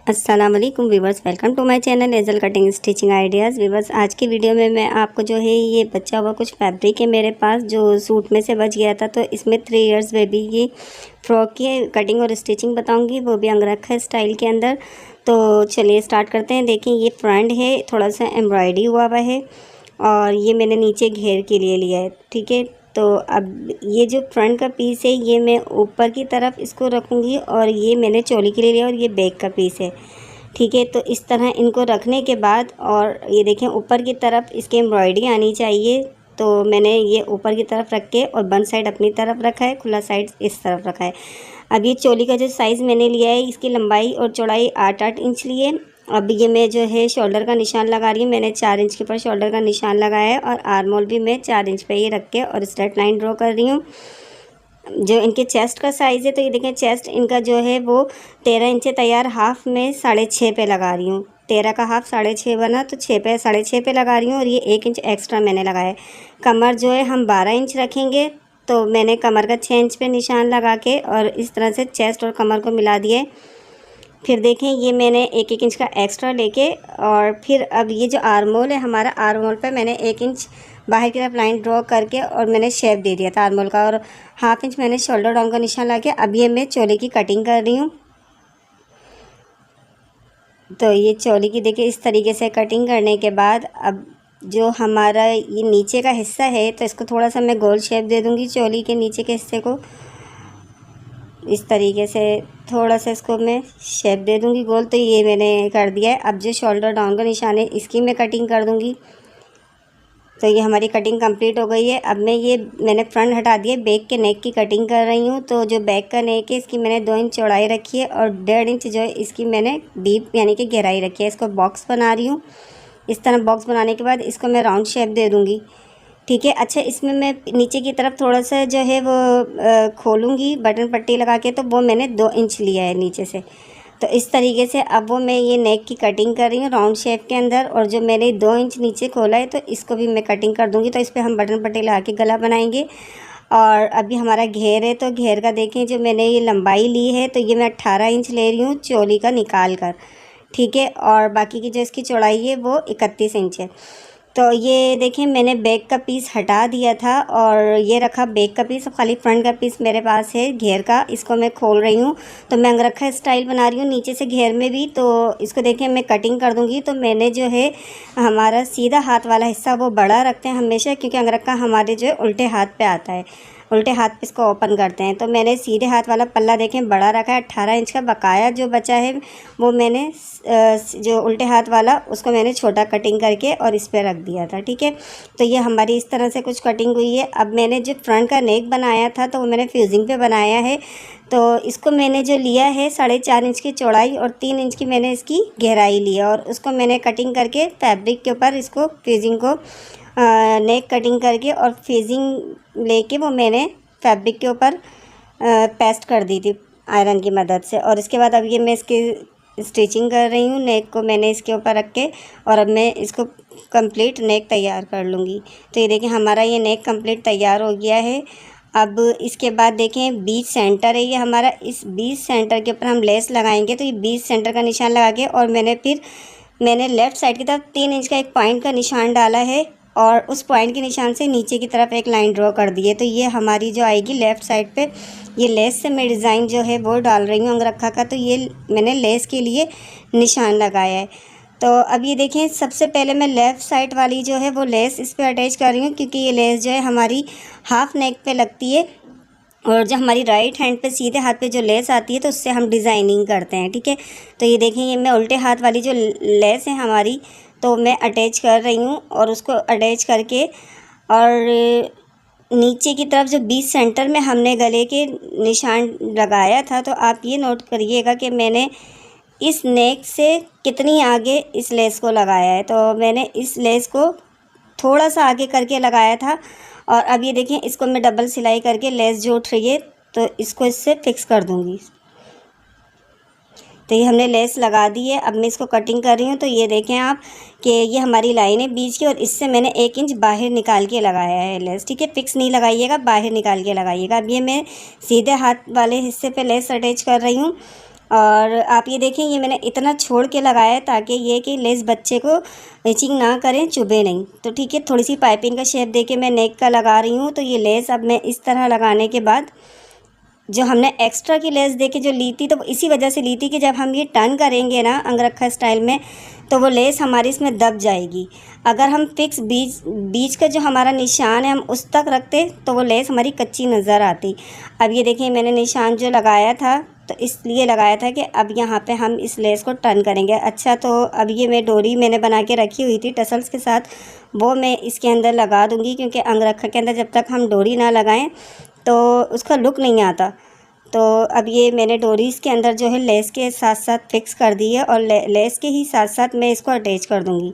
अस्सलाम वालेकुम viewers, welcome to my channel एजल कटिंग स्टिचिंग आइडियाज़। वीवर्स, आज की वीडियो में मैं आपको जो है ये बचा हुआ कुछ फैब्रिक है मेरे पास जो सूट में से बच गया था, तो इसमें 3 इयर्स बेबी की फ़्रॉक की कटिंग और स्टिचिंग बताऊंगी, वो भी अंगरखा स्टाइल के अंदर। तो चलिए स्टार्ट करते हैं। देखें, ये फ्रंट है, थोड़ा सा एम्ब्रॉयडरी हुआ हुआ है और ये मैंने नीचे घेर के लिए लिया है। ठीक है, तो अब ये जो फ्रंट का पीस है ये मैं ऊपर की तरफ इसको रखूँगी और ये मैंने चोली के लिए लिया और ये बैक का पीस है। ठीक है, तो इस तरह इनको रखने के बाद और ये देखें ऊपर की तरफ इसकी एम्ब्रॉयडरी आनी चाहिए। तो मैंने ये ऊपर की तरफ रख के और बंद साइड अपनी तरफ रखा है, खुला साइड इस तरफ रखा है। अब ये चोली का जो साइज़ मैंने लिया है, इसकी लंबाई और चौड़ाई 8-8 इंच लिए। अब ये मैं जो है शोल्डर का निशान लगा रही हूँ। मैंने 4 इंच के ऊपर शोल्डर का निशान लगाया है और आर्म होल भी मैं 4 इंच पे ही रख के और स्ट्रेट लाइन ड्रॉ कर रही हूँ। जो इनके चेस्ट का साइज़ है, तो ये देखें चेस्ट इनका जो है वो 13 इंच तैयार, हाफ में 6.5 पे लगा रही हूँ। 13 का हाफ 6.5 बना, तो 6.5 पे लगा रही हूँ और ये 1 इंच एक्स्ट्रा मैंने लगाया है। कमर जो है हम 12 इंच रखेंगे, तो मैंने कमर का 6 इंच पे निशान लगा के और इस तरह से चेस्ट और कमर को मिला दिए। फिर देखें ये मैंने 1-1 इंच का एक्स्ट्रा लेके और फिर अब ये जो आर्म होल है हमारा, आर्म होल पे मैंने 1 इंच बाहर की तरफ लाइन ड्रॉ करके और मैंने शेप दे दिया था आर्म होल का और हाफ इंच मैंने शोल्डर डाउन का निशान लगा के अब ये मैं चोली की कटिंग कर रही हूँ। तो ये चोली की देखिए इस तरीके से कटिंग करने के बाद अब जो हमारा ये नीचे का हिस्सा है, तो इसको थोड़ा सा मैं गोल शेप दे दूँगी चोली के नीचे के हिस्से को। इस तरीके से थोड़ा सा इसको मैं शेप दे दूंगी गोल। तो ये मैंने कर दिया है। अब जो शोल्डर डाउन का निशान है इसकी मैं कटिंग कर दूंगी। तो ये हमारी कटिंग कंप्लीट हो गई है। अब मैंने फ्रंट हटा दिया, बैक के नेक की कटिंग कर रही हूँ। तो जो बैक का नेक है इसकी मैंने 2 इंच चौड़ाई रखी है और 1.5 इंच जो है इसकी मैंने डीप यानी कि गहराई रखी है। इसको बॉक्स बना रही हूँ। इस तरह बॉक्स बनाने के बाद इसको मैं राउंड शेप दे दूँगी। ठीक है, अच्छा इसमें मैं नीचे की तरफ थोड़ा सा जो है वो खोलूँगी बटन पट्टी लगा के, तो वो मैंने 2 इंच लिया है नीचे से। तो इस तरीके से अब वो मैं ये नेक की कटिंग कर रही हूँ राउंड शेप के अंदर, और जो मैंने 2 इंच नीचे खोला है तो इसको भी मैं कटिंग कर दूँगी। तो इस पर हम बटन पट्टी लगा के गला बनाएंगे। और अभी हमारा घेर है, तो घेर का देखें जो मैंने ये लंबाई ली है, तो ये मैं 18 इंच ले रही हूँ चोली का निकाल कर। ठीक है, और बाकी की जो इसकी चौड़ाई है वो 31 इंच है। तो ये देखें मैंने बैक का पीस हटा दिया था और ये रखा बैक का पीस, खाली फ्रंट का पीस मेरे पास है घेर का। इसको मैं खोल रही हूँ। तो मैं अंगरखा स्टाइल बना रही हूँ नीचे से घेर में भी। तो इसको देखें मैं कटिंग कर दूँगी। तो मैंने जो है हमारा सीधा हाथ वाला हिस्सा वो बड़ा रखते हैं हमेशा, क्योंकि अंगरखा हमारे जो है उल्टे हाथ पे आता है, उल्टे हाथ पे इसको ओपन करते हैं। तो मैंने सीधे हाथ वाला पल्ला देखें बड़ा रखा है 18 इंच का। बकाया जो बचा है वो मैंने जो उल्टे हाथ वाला उसको मैंने छोटा कटिंग करके और इस पर रख दिया था। ठीक है, तो ये हमारी इस तरह से कुछ कटिंग हुई है। अब मैंने जो फ्रंट का नेक बनाया था तो वो मैंने फ्यूजिंग पे बनाया है। तो इसको मैंने जो लिया है 4.5 इंच की चौड़ाई और 3 इंच की मैंने इसकी गहराई लिया और उसको मैंने कटिंग करके फैब्रिक के ऊपर इसको फ्यूजिंग को नेक कटिंग करके और फेजिंग लेके वो मैंने फैब्रिक के ऊपर पेस्ट कर दी थी आयरन की मदद से। और इसके बाद अब ये मैं इसकी स्टिचिंग कर रही हूँ। नेक को मैंने इसके ऊपर रख के और अब मैं इसको कंप्लीट नेक तैयार कर लूँगी। तो ये देखें हमारा ये नेक कंप्लीट तैयार हो गया है। अब इसके बाद देखें बीच सेंटर है ये हमारा, इस बीच सेंटर के ऊपर हम लेस लगाएंगे। तो ये बीच सेंटर का निशान लगा के और मैंने लेफ़्ट साइड की तरफ 3 इंच का एक पॉइंट का निशान डाला है और उस पॉइंट के निशान से नीचे की तरफ एक लाइन ड्रॉ कर दी है। तो ये हमारी जो आएगी लेफ़्ट साइड पे, ये लेस से मैं डिज़ाइन जो है वो डाल रही हूँ अंगरखा का। तो ये मैंने लेस के लिए निशान लगाया है। तो अब ये देखें सबसे पहले मैं लेफ़्ट साइड वाली जो है वो लेस इस पर अटैच कर रही हूँ, क्योंकि ये लेस जो है हमारी हाफ नेक पे लगती है और जो हमारी राइट हैंड पे सीधे हाथ पे जो लेस आती है तो उससे हम डिज़ाइनिंग करते हैं। ठीक है, तो ये देखें ये मैं उल्टे हाथ वाली जो लेस है हमारी, तो मैं अटैच कर रही हूँ और उसको अटैच करके और नीचे की तरफ जो बीच सेंटर में हमने गले के निशान लगाया था, तो आप ये नोट करिएगा कि मैंने इस नेक से कितनी आगे इस लेस को लगाया है। तो मैंने इस लेस को थोड़ा सा आगे करके लगाया था और अब ये देखें इसको मैं डबल सिलाई करके लेस जो उठ रही है तो इसको इससे फिक्स कर दूँगी। तो ये हमने लेस लगा दी है। अब मैं इसको कटिंग कर रही हूँ। तो ये देखें आप कि ये हमारी लाइन है बीच की और इससे मैंने 1 इंच बाहर निकाल के लगाया है लेस। ठीक है, फिक्स नहीं लगाइएगा, बाहर निकाल के लगाइएगा। अब ये मैं सीधे हाथ वाले हिस्से पे लेस अटैच कर रही हूँ और आप ये देखें, ये मैंने इतना छोड़ के लगाया है ताकि ये कि लेस बच्चे को इचिंग ना करें, चुभे नहीं। तो ठीक है, थोड़ी सी पाइपिंग का शेप दे के मैं नेक का लगा रही हूँ। तो ये लेस अब मैं इस तरह लगाने के बाद जो हमने एक्स्ट्रा की लेस दे के जो ली थी, तो इसी वजह से ली थी कि जब हम ये टर्न करेंगे ना अंगरखा स्टाइल में, तो वो लेस हमारी इसमें दब जाएगी। अगर हम फिक्स बीच का जो हमारा निशान है हम उस तक रखते तो वो लेस हमारी कच्ची नज़र आती। अब ये देखिए, मैंने निशान जो लगाया था तो इसलिए लगाया था कि अब यहाँ पे हम इस लेस को टर्न करेंगे। अच्छा, तो अब ये मैं डोरी मैंने बना के रखी हुई थी टसल्स के साथ, वो मैं इसके अंदर लगा दूँगी, क्योंकि अंगरखा के अंदर जब तक हम डोरी ना लगाएं तो उसका लुक नहीं आता। तो अब ये मैंने डोरी इसके अंदर जो है लेस के साथ साथ फिक्स कर दी है, और लेस के ही साथ साथ मैं इसको अटैच कर दूँगी।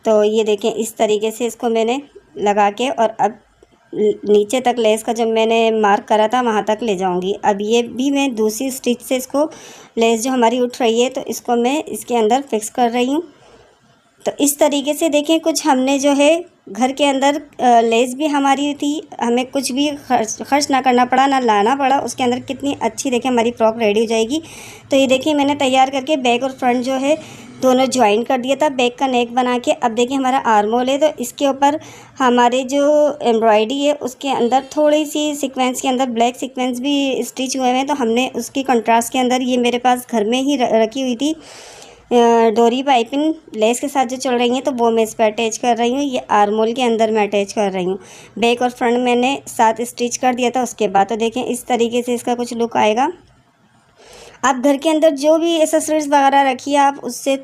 तो ये देखें, इस तरीके से इसको मैंने लगा के, और अब नीचे तक लेस का जब मैंने मार्क करा था वहाँ तक ले जाऊँगी। अब ये भी मैं दूसरी स्टिच से इसको, लेस जो हमारी उठ रही है तो इसको मैं इसके अंदर फिक्स कर रही हूँ। तो इस तरीके से देखें, कुछ हमने जो है घर के अंदर लेस भी हमारी थी, हमें कुछ भी खर्च ना करना पड़ा, ना लाना पड़ा। उसके अंदर कितनी अच्छी देखें हमारी फ्रॉक रेडी हो जाएगी। तो ये देखिए, मैंने तैयार करके बैक और फ्रंट जो है दोनों ज्वाइन कर दिया था, बैक का नेक बना के। अब देखिए, हमारा आर्म होल है, तो इसके ऊपर हमारे जो एम्ब्रॉयडरी है उसके अंदर थोड़ी सी सीक्वेंस के अंदर ब्लैक सीक्वेंस भी स्टिच हुए हैं, तो हमने उसकी कंट्रास्ट के अंदर, ये मेरे पास घर में ही रखी हुई थी डोरी पाइपिंग लेस के साथ जो चल रही हैं, तो वो मैं इस पर अटैच कर रही हूँ। ये आर्मोल के अंदर मैं अटैच कर रही हूँ। बैक और फ्रंट मैंने साथ स्टिच कर दिया था उसके बाद। तो देखें, इस तरीके से इसका कुछ लुक आएगा। आप घर के अंदर जो भी एसेसरीज वगैरह रखिए, आप उससे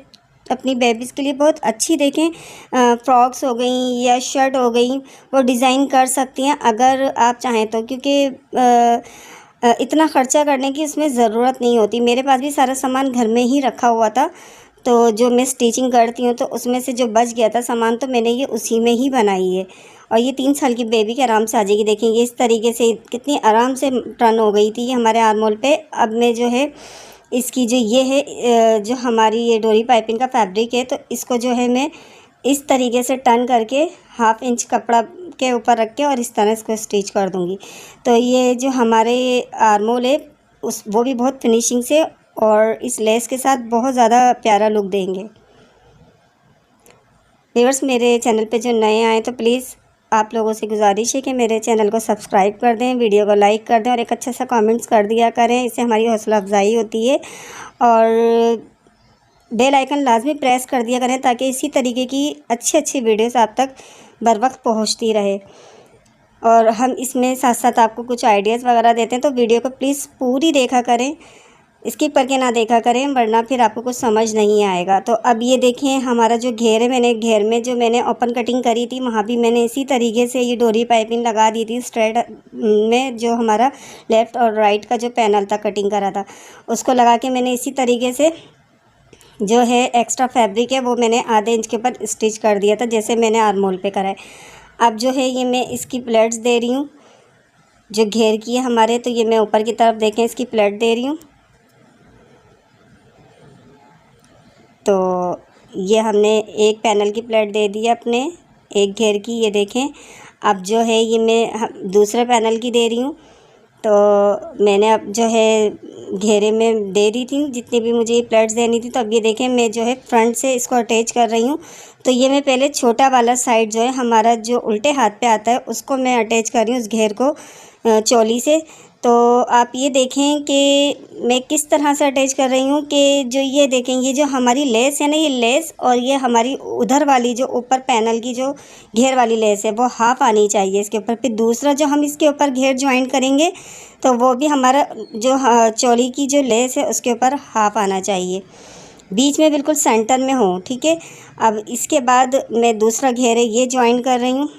अपनी बेबीज़ के लिए बहुत अच्छी देखें फ्रॉक्स हो गई या शर्ट हो गई, वो डिज़ाइन कर सकती हैं अगर आप चाहें तो, क्योंकि इतना ख़र्चा करने की उसमें ज़रूरत नहीं होती। मेरे पास भी सारा सामान घर में ही रखा हुआ था, तो जो मैं स्टिचिंग करती हूँ तो उसमें से जो बच गया था सामान, तो मैंने ये उसी में ही बनाई है। और ये 3 साल की बेबी के आराम से आ जाएगी। देखेंगे इस तरीके से कितनी आराम से टर्न हो गई थी हमारे आर्म होल पे। अब मैं जो है इसकी जो ये है जो हमारी ये डोरी पाइपिंग का फैब्रिक है, तो इसको जो है मैं इस तरीके से टर्न करके 1/2 इंच कपड़ा के ऊपर रख के और इस तरह इसको स्टिच कर दूँगी। तो ये जो हमारे आर्म होल है वो भी बहुत फिनिशिंग से और इस लेस के साथ बहुत ज़्यादा प्यारा लुक देंगे। व्यूअर्स, मेरे चैनल पे जो नए आए तो प्लीज़ आप लोगों से गुजारिश है कि मेरे चैनल को सब्सक्राइब कर दें, वीडियो को लाइक कर दें और एक अच्छा सा कमेंट्स कर दिया करें। इससे हमारी हौसला अफजाई होती है। और बेल आइकन लाजमी प्रेस कर दिया करें ताकि इसी तरीके की अच्छी अच्छी वीडियोस आप तक बर वक्त पहुँचती रहे। और हम इसमें साथ साथ आपको कुछ आइडियाज़ वगैरह देते हैं, तो वीडियो को प्लीज़ पूरी देखा करें, स्किप करके ना देखा करें, वरना फिर आपको कुछ समझ नहीं आएगा। तो अब ये देखें, हमारा जो घेर है, मैंने घेर में जो मैंने ओपन कटिंग करी थी वहाँ भी मैंने इसी तरीके से ये डोरी पाइपिंग लगा दी थी। स्ट्रेट में जो हमारा लेफ़्ट और राइट का जो पैनल था कटिंग करा था, उसको लगा के मैंने इसी तरीके से जो है एक्स्ट्रा फैब्रिक है वो मैंने आधे इंच के ऊपर स्टिच कर दिया था, जैसे मैंने आर्म होल पे करा है। अब जो है ये मैं इसकी प्लेट्स दे रही हूँ जो घेर की है हमारे, तो ये मैं ऊपर की तरफ देखें इसकी प्लेट दे रही हूँ। तो ये हमने एक पैनल की प्लेट दे दी है अपने एक घेर की, ये देखें। अब जो है ये मैं दूसरे पैनल की दे रही हूँ। तो मैंने अब जो है घेरे में दे दी थी जितनी भी मुझे प्लेट्स देनी थी। तो अब ये देखें, मैं जो है फ्रंट से इसको अटैच कर रही हूँ। तो ये मैं पहले छोटा वाला साइड जो है हमारा जो उल्टे हाथ पे आता है उसको मैं अटैच कर रही हूँ उस घेर को चोली से। तो आप ये देखें कि मैं किस तरह से अटैच कर रही हूँ कि जो ये देखें, ये जो हमारी लेस है ना, ये लेस और ये हमारी उधर वाली जो ऊपर पैनल की जो घेर वाली लेस है वो हाफ आनी चाहिए इसके ऊपर। फिर दूसरा जो हम इसके ऊपर घेर ज्वाइन करेंगे तो वो भी हमारा जो चोली की जो लेस है उसके ऊपर हाफ आना चाहिए, बीच में बिल्कुल सेंटर में हो, ठीक है। अब इसके बाद मैं दूसरा घेर है ये ज्वाइन कर रही हूँ।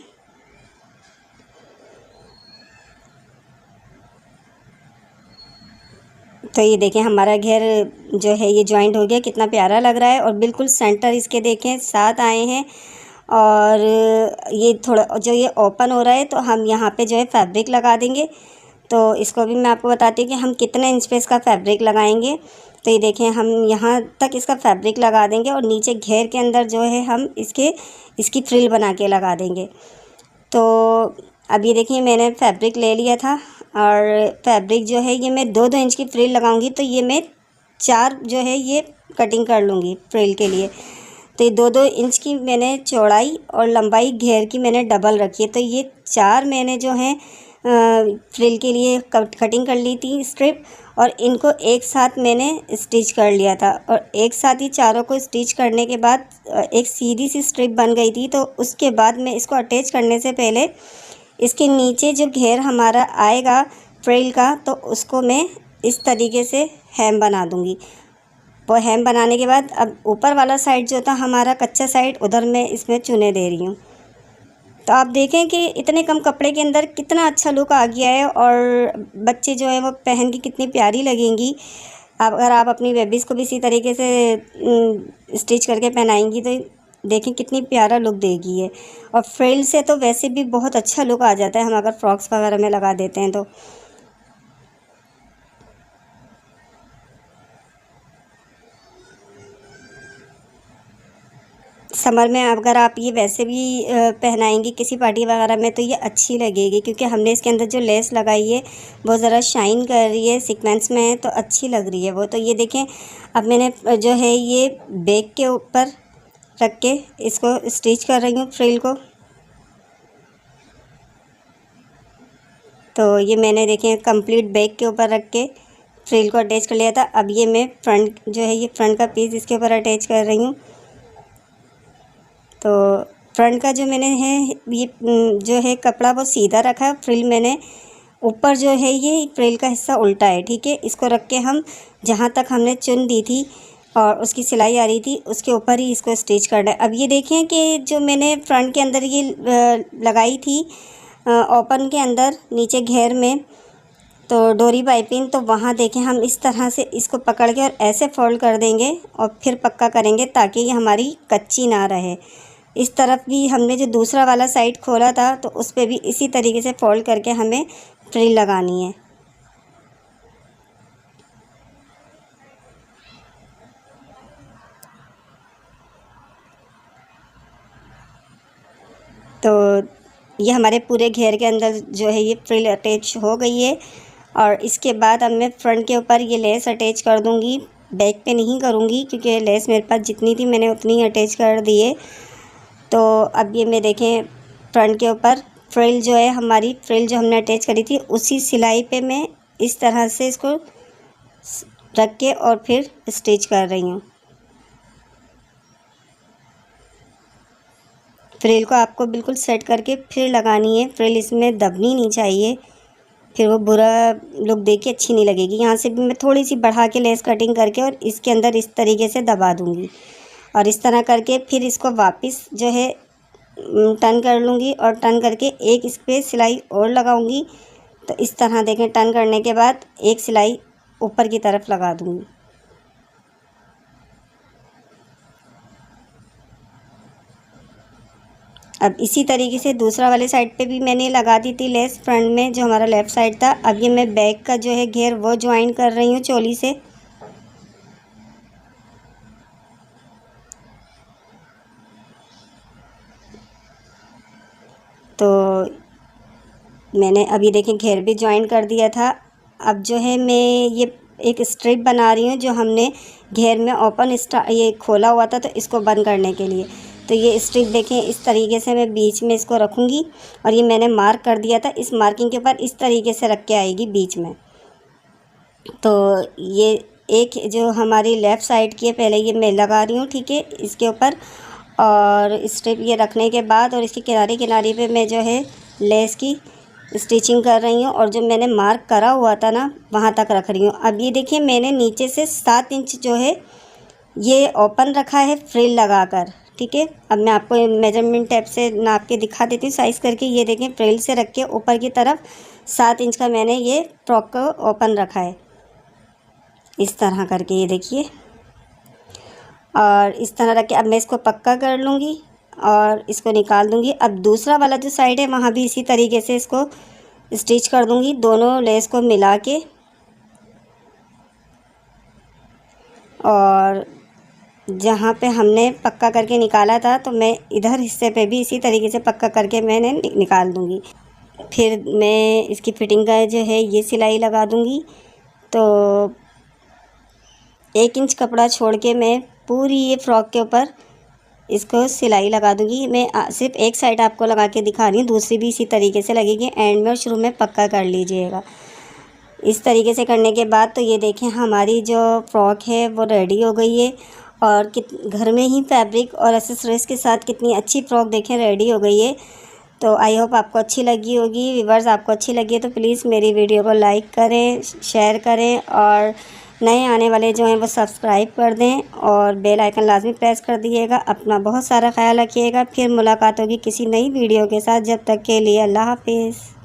तो ये देखें, हमारा घेर जो है ये ज्वाइंट हो गया, कितना प्यारा लग रहा है और बिल्कुल सेंटर इसके देखें साथ आए हैं। और ये थोड़ा जो ये ओपन हो रहा है तो हम यहाँ पे जो है फैब्रिक लगा देंगे। तो इसको भी मैं आपको बताती हूँ कि हम कितने इंच पे इसका फैब्रिक लगाएंगे। तो ये देखें, हम यहाँ तक इसका फैब्रिक लगा देंगे और नीचे घेर के अंदर जो है हम इसकी फ्रिल बना के लगा देंगे। तो अब ये देखिए, मैंने फैब्रिक ले लिया था और फैब्रिक जो है ये मैं 2-2 इंच की फ्रिल लगाऊंगी, तो ये मैं 4 जो है ये कटिंग कर लूँगी फ्रिल के लिए। तो ये 2-2 इंच की मैंने चौड़ाई और लंबाई घेर की मैंने डबल रखी है। तो ये 4 मैंने जो है फ्रिल के लिए कटिंग कर ली थी स्ट्रिप, और इनको एक साथ मैंने स्टिच कर लिया था। और एक साथ ही चारों को स्टिच करने के बाद एक सीधी सी स्ट्रिप बन गई थी। तो उसके बाद मैं इसको अटैच करने से पहले इसके नीचे जो घेर हमारा आएगा फ्रिल का, तो उसको मैं इस तरीके से हेम बना दूँगी। वो हेम बनाने के बाद अब ऊपर वाला साइड जो था हमारा कच्चा साइड, उधर मैं इसमें चुने दे रही हूँ। तो आप देखें कि इतने कम कपड़े के अंदर कितना अच्छा लुक आ गया है, और बच्चे जो है वो पहन के कितनी प्यारी लगेंगी। अगर आप अपनी बेबीज़ को भी इसी तरीके से स्टिच करके पहनाएंगी तो देखें कितनी प्यारा लुक देगी ये। और फ्रिल से तो वैसे भी बहुत अच्छा लुक आ जाता है, हम अगर फ्रॉक्स वगैरह में लगा देते हैं तो। समर में अगर आप ये वैसे भी पहनाएंगी किसी पार्टी वगैरह में तो ये अच्छी लगेगी, क्योंकि हमने इसके अंदर जो लेस लगाई है वो ज़रा शाइन कर रही है, सीक्वेंस में है, तो अच्छी लग रही है वो। तो ये देखें, अब मैंने जो है ये बैक के ऊपर रख के इसको स्टिच कर रही हूँ फ्रिल को। तो ये मैंने देखें कंप्लीट बैक के ऊपर रख के फ्रिल को अटैच कर लिया था। अब ये मैं फ्रंट जो है ये फ्रंट का पीस इसके ऊपर अटैच कर रही हूँ। तो फ्रंट का जो मैंने है ये जो है कपड़ा वो सीधा रखा, फ्रिल मैंने ऊपर जो है ये फ्रिल का हिस्सा उल्टा है, ठीक है। इसको रख के हम जहाँ तक हमने चुन दी थी और उसकी सिलाई आ रही थी उसके ऊपर ही इसको स्टिच करना है। अब ये देखें कि जो मैंने फ्रंट के अंदर ये लगाई थी ओपन के अंदर नीचे घेर में, तो डोरी पाइपिंग, तो वहाँ देखें हम इस तरह से इसको पकड़ के और ऐसे फोल्ड कर देंगे और फिर पक्का करेंगे ताकि ये हमारी कच्ची ना रहे। इस तरफ भी हमने जो दूसरा वाला साइड खोला था तो उस पर भी इसी तरीके से फोल्ड करके हमें फ्रिल लगानी है। तो ये हमारे पूरे घेर के अंदर जो है ये फ्रिल अटैच हो गई है। और इसके बाद अब मैं फ्रंट के ऊपर ये लेस अटैच कर दूँगी, बैक पे नहीं करूँगी क्योंकि लेस मेरे पास जितनी थी मैंने उतनी अटैच कर दी है। तो अब ये मैं देखें फ्रंट के ऊपर फ्रिल जो है हमारी फ्रिल जो हमने अटैच करी थी उसी सिलाई पे मैं इस तरह से इसको रख के और फिर स्टिच कर रही हूँ। फ्रिल को आपको बिल्कुल सेट करके फिर लगानी है, फ्रिल इसमें दबनी नहीं चाहिए, फिर वो बुरा लुक देख के अच्छी नहीं लगेगी। यहाँ से भी मैं थोड़ी सी बढ़ा के लेस कटिंग करके और इसके अंदर इस तरीके से दबा दूँगी, और इस तरह करके फिर इसको वापस जो है टर्न कर लूँगी, और टर्न करके एक इस पर सिलाई और लगाऊँगी। तो इस तरह देखें टर्न करने के बाद एक सिलाई ऊपर की तरफ लगा दूँगी। अब इसी तरीके से दूसरा वाले साइड पे भी मैंने लगा दी थी लेस फ्रंट में जो हमारा लेफ़्ट साइड था। अब ये मैं बैक का जो है घेर वो ज्वाइन कर रही हूँ चोली से। तो मैंने अभी देखें घेर भी ज्वाइन कर दिया था। अब जो है मैं ये एक स्ट्रिप बना रही हूँ जो हमने घेर में ओपन ये खोला हुआ था तो इसको बंद करने के लिए। तो ये स्ट्रिप देखें इस तरीके से मैं बीच में इसको रखूँगी, और ये मैंने मार्क कर दिया था, इस मार्किंग के ऊपर इस तरीके से रख के आएगी बीच में। तो ये एक जो हमारी लेफ़्ट साइड की है पहले ये मैं लगा रही हूँ, ठीक है, इसके ऊपर। और स्ट्रिप ये रखने के बाद और इसके किनारे किनारे पे मैं जो है लेस की स्टिचिंग कर रही हूँ, और जो मैंने मार्क करा हुआ था ना वहाँ तक रख रही हूँ। अब ये देखिए मैंने नीचे से 7 इंच जो है ये ओपन रखा है फ्रिल लगाकर, ठीक है। अब मैं आपको मेजरमेंट टेप से नाप के दिखा देती हूँ साइज़ करके। ये देखें फ्रिल से रख के ऊपर की तरफ 7 इंच का मैंने ये फ्रॉक को ओपन रखा है इस तरह करके, ये देखिए। और इस तरह रख के अब मैं इसको पक्का कर लूँगी और इसको निकाल दूँगी। अब दूसरा वाला जो साइड है वहाँ भी इसी तरीके से इसको स्टिच कर दूँगी दोनों लेस को मिला के। और जहाँ पे हमने पक्का करके निकाला था तो मैं इधर हिस्से पे भी इसी तरीके से पक्का करके मैंने निकाल दूँगी। फिर मैं इसकी फ़िटिंग का जो है ये सिलाई लगा दूँगी। तो 1 इंच कपड़ा छोड़ के मैं पूरी ये फ़्रॉक के ऊपर इसको सिलाई लगा दूँगी। मैं सिर्फ एक साइड आपको लगा के दिखा रही हूँ, दूसरी भी इसी तरीके से लगेगी। एंड में और शुरू में पक्का कर लीजिएगा। इस तरीके से करने के बाद तो ये देखें हमारी जो फ़्रॉक है वो रेडी हो गई है। और घर में ही फैब्रिक और एक्सेसरीज़ के साथ कितनी अच्छी फ़्रॉक देखें रेडी हो गई है। तो आई होप आपको अच्छी लगी होगी। व्यूअर्स, आपको अच्छी लगी है तो प्लीज़ मेरी वीडियो को लाइक करें, शेयर करें और नए आने वाले जो हैं वो सब्सक्राइब कर दें और बेल आइकन लाजमी प्रेस कर दिएगा। अपना बहुत सारा ख्याल रखिएगा। फिर मुलाकात होगी किसी नई वीडियो के साथ। जब तक के लिए अल्लाह हाफिज़।